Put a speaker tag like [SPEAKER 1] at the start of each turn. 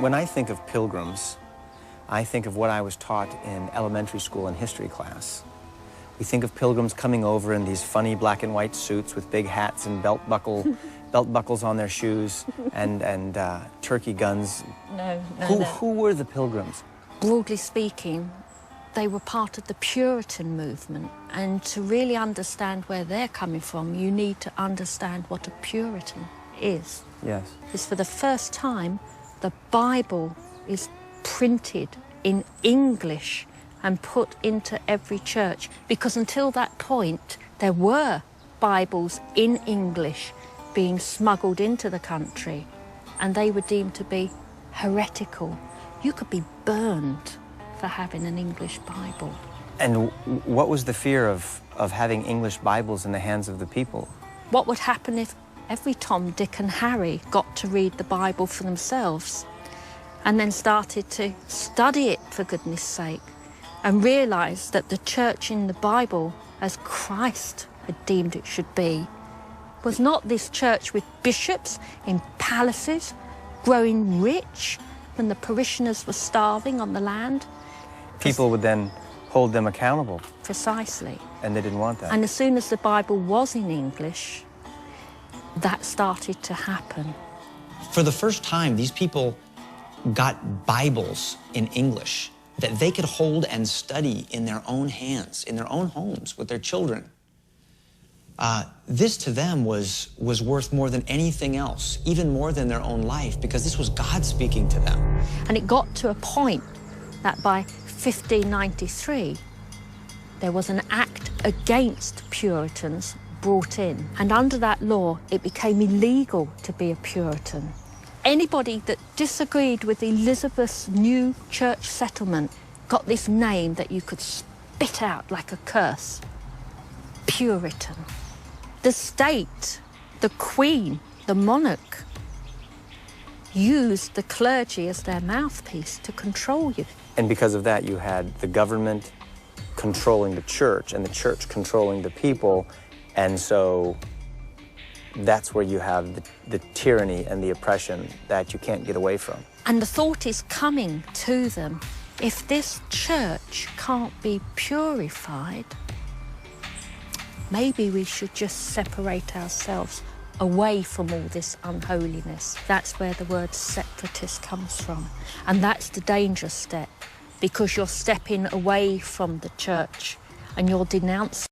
[SPEAKER 1] When I think of pilgrims, I think of what I was taught in elementary school and history class. We think of pilgrims coming over in these funny black and white suits with big hats and belt buckles on their shoes and turkey guns.
[SPEAKER 2] No.
[SPEAKER 1] Who were the pilgrims?
[SPEAKER 2] Broadly speaking, they were part of the Puritan movement, and to really understand where they're coming from, you need to understand what a Puritan is.
[SPEAKER 1] Yes.
[SPEAKER 2] Because for the first time, the Bible is printed in English and put into every church, because until that point, there were Bibles in English being smuggled into the country, and they were deemed to be heretical. You could be burned for having an English Bible.
[SPEAKER 1] And what was the fear of having English Bibles in the hands of the people?
[SPEAKER 2] What would happen if every Tom, Dick and Harry got to read the Bible for themselves and then started to study it, for goodness sake, and realised that the church in the Bible, as Christ had deemed it should be, was not this church with bishops in palaces, growing rich when the parishioners were starving on the land.
[SPEAKER 1] People would then hold them accountable.
[SPEAKER 2] Precisely.
[SPEAKER 1] And they didn't want that.
[SPEAKER 2] And as soon as the Bible was in English, that started to happen.
[SPEAKER 3] For the first time, these people got Bibles in English that they could hold and study in their own hands, in their own homes, with their children. This to them was worth more than anything else, even more than their own life, because this was God speaking to them.
[SPEAKER 2] And it got to a point that by 1593, there was an act against Puritans brought in. And under that law, it became illegal to be a Puritan. Anybody that disagreed with Elizabeth's new church settlement got this name that you could spit out like a curse: Puritan. The state, the Queen, the monarch, used the clergy as their mouthpiece to control you.
[SPEAKER 1] And because of that, you had the government controlling the church and the church controlling the people. And so that's where you have the tyranny and the oppression that you can't get away from.
[SPEAKER 2] And the thought is coming to them, if this church can't be purified, maybe we should just separate ourselves away from all this unholiness. That's where the word separatist comes from. And that's the dangerous step, because you're stepping away from the church and you're denouncing